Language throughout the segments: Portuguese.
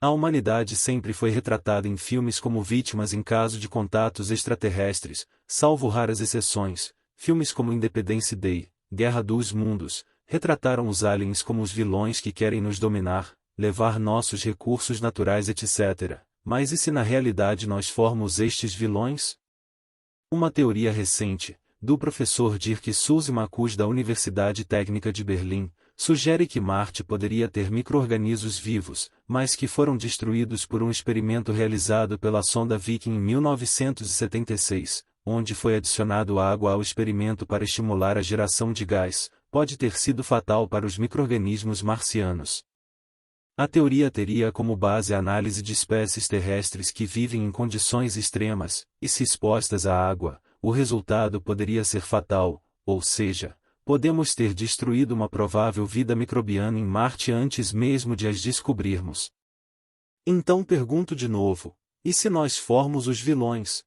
A humanidade sempre foi retratada em filmes como vítimas em caso de contatos extraterrestres, salvo raras exceções. Filmes como Independence Day, Guerra dos Mundos, retrataram os aliens como os vilões que querem nos dominar, levar nossos recursos naturais, etc. Mas e se na realidade nós formos estes vilões? Uma teoria recente, do professor Dirk Suzy-Marcus da Universidade Técnica de Berlim, sugere que Marte poderia ter micro-organismos vivos, mas que foram destruídos por um experimento realizado pela sonda Viking em 1976, onde foi adicionado água ao experimento para estimular a geração de gás, pode ter sido fatal para os micro-organismos marcianos. A teoria teria como base a análise de espécies terrestres que vivem em condições extremas, e se expostas à água, o resultado poderia ser fatal, ou seja, podemos ter destruído uma provável vida microbiana em Marte antes mesmo de as descobrirmos. Então pergunto de novo, e se nós formos os vilões?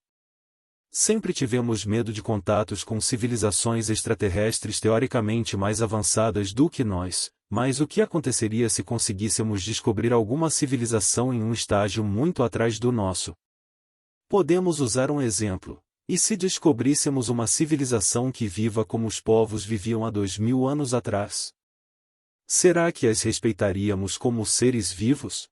Sempre tivemos medo de contatos com civilizações extraterrestres teoricamente mais avançadas do que nós, mas o que aconteceria se conseguíssemos descobrir alguma civilização em um estágio muito atrás do nosso? Podemos usar um exemplo. E se descobríssemos uma civilização que viva como os povos viviam há 2000 anos atrás? Será que as respeitaríamos como seres vivos?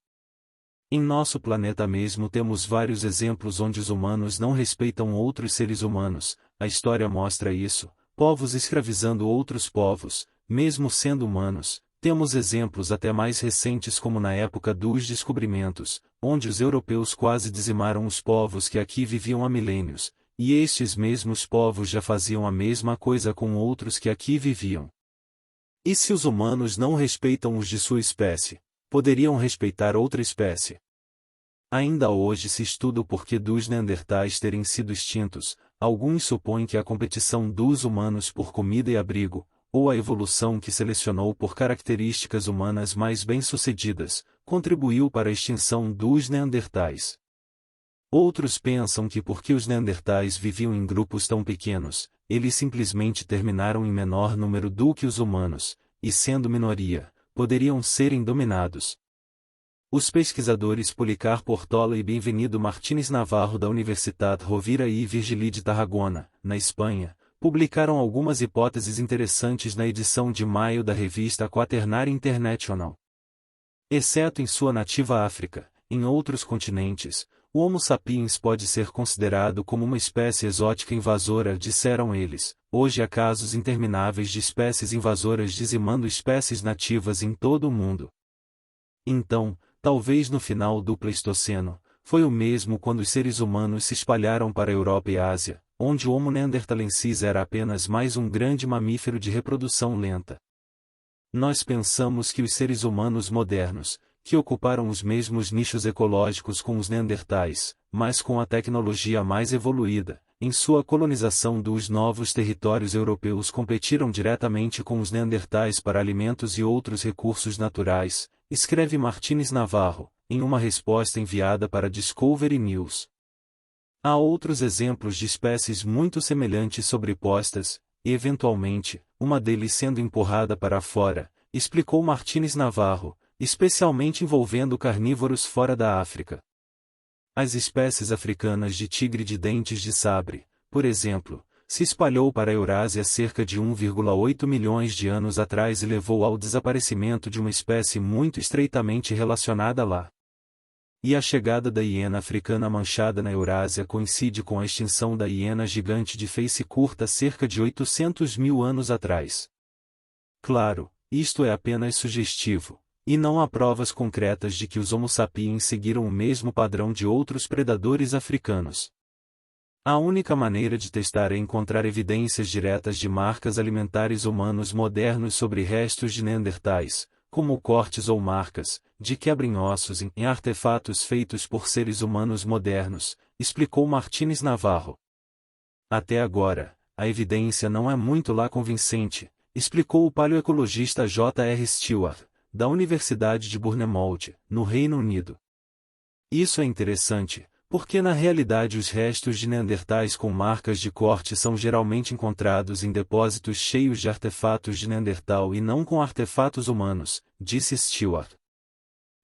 Em nosso planeta mesmo temos vários exemplos onde os humanos não respeitam outros seres humanos, a história mostra isso, povos escravizando outros povos, mesmo sendo humanos. Temos exemplos até mais recentes como na época dos descobrimentos, onde os europeus quase dizimaram os povos que aqui viviam há milênios, e estes mesmos povos já faziam a mesma coisa com outros que aqui viviam. E se os humanos não respeitam os de sua espécie, poderiam respeitar outra espécie? Ainda hoje se estuda o porquê dos neandertais terem sido extintos. Alguns supõem que a competição dos humanos por comida e abrigo, ou a evolução que selecionou por características humanas mais bem-sucedidas, contribuiu para a extinção dos neandertais. Outros pensam que porque os neandertais viviam em grupos tão pequenos, eles simplesmente terminaram em menor número do que os humanos, e sendo minoria, poderiam serem dominados. Os pesquisadores Policarpo Ortola e Benvenido Martínez Navarro da Universitat Rovira e Virgili de Tarragona, na Espanha, publicaram algumas hipóteses interessantes na edição de maio da revista Quaternary International. Exceto em sua nativa África, em outros continentes, o Homo sapiens pode ser considerado como uma espécie exótica invasora, disseram eles. Hoje há casos intermináveis de espécies invasoras dizimando espécies nativas em todo o mundo. Então, talvez no final do Pleistoceno, foi o mesmo quando os seres humanos se espalharam para a Europa e Ásia, onde o Homo neanderthalensis era apenas mais um grande mamífero de reprodução lenta. Nós pensamos que os seres humanos modernos, que ocuparam os mesmos nichos ecológicos com os neandertais, mas com a tecnologia mais evoluída, em sua colonização dos novos territórios europeus competiram diretamente com os neandertais para alimentos e outros recursos naturais, escreve Martínez Navarro, em uma resposta enviada para Discovery News. Há outros exemplos de espécies muito semelhantes sobrepostas, e eventualmente, uma deles sendo empurrada para fora, explicou Martínez Navarro, especialmente envolvendo carnívoros fora da África. As espécies africanas de tigre de dentes de sabre, por exemplo, se espalhou para a Eurásia cerca de 1,8 milhões de anos atrás e levou ao desaparecimento de uma espécie muito estreitamente relacionada lá. E a chegada da hiena africana manchada na Eurásia coincide com a extinção da hiena gigante de feice curta cerca de 800 mil anos atrás. Claro, isto é apenas sugestivo, e não há provas concretas de que os Homo sapiens seguiram o mesmo padrão de outros predadores africanos. A única maneira de testar é encontrar evidências diretas de marcas alimentares humanos modernos sobre restos de neandertais, como cortes ou marcas, de quebra em ossos em artefatos feitos por seres humanos modernos, explicou Martínez Navarro. Até agora, a evidência não é muito lá convincente, explicou o paleoecologista J. R. Stewart, da Universidade de Bournemouth, no Reino Unido. Isso é interessante, porque na realidade os restos de neandertais com marcas de corte são geralmente encontrados em depósitos cheios de artefatos de Neandertal e não com artefatos humanos, disse Stewart.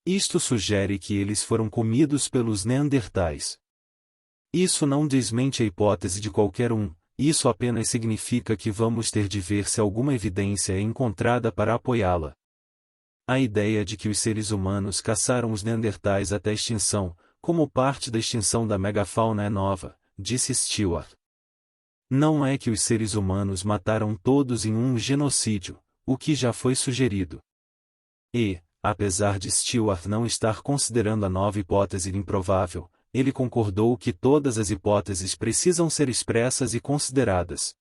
Isto sugere que eles foram comidos pelos Neandertais. Isso não desmente a hipótese de qualquer um, isso apenas significa que vamos ter de ver se alguma evidência é encontrada para apoiá-la. A ideia de que os seres humanos caçaram os Neandertais até a extinção, como parte da extinção da megafauna é nova, disse Stewart. Não é que os seres humanos mataram todos em um genocídio, o que já foi sugerido. E, apesar de Stewart não estar considerando a nova hipótese improvável, ele concordou que todas as hipóteses precisam ser expressas e consideradas.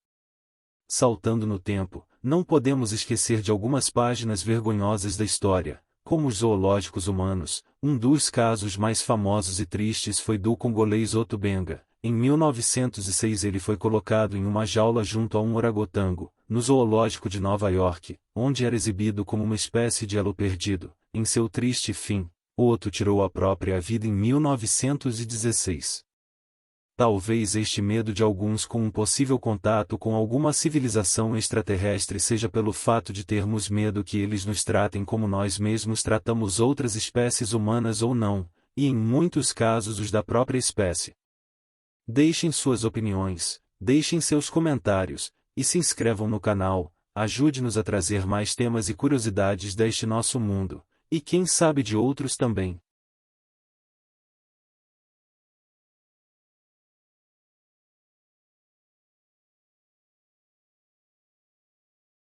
Saltando no tempo, não podemos esquecer de algumas páginas vergonhosas da história, como os zoológicos humanos. Um dos casos mais famosos e tristes foi do congolês Otto Benga. Em 1906 ele foi colocado em uma jaula junto a um orangotango, no zoológico de Nova York, onde era exibido como uma espécie de elo perdido. Em seu triste fim, Otto tirou a própria vida em 1916. Talvez este medo de alguns com um possível contato com alguma civilização extraterrestre seja pelo fato de termos medo que eles nos tratem como nós mesmos tratamos outras espécies humanas ou não, e em muitos casos os da própria espécie. Deixem suas opiniões, deixem seus comentários, e se inscrevam no canal, ajude-nos a trazer mais temas e curiosidades deste nosso mundo, e quem sabe de outros também.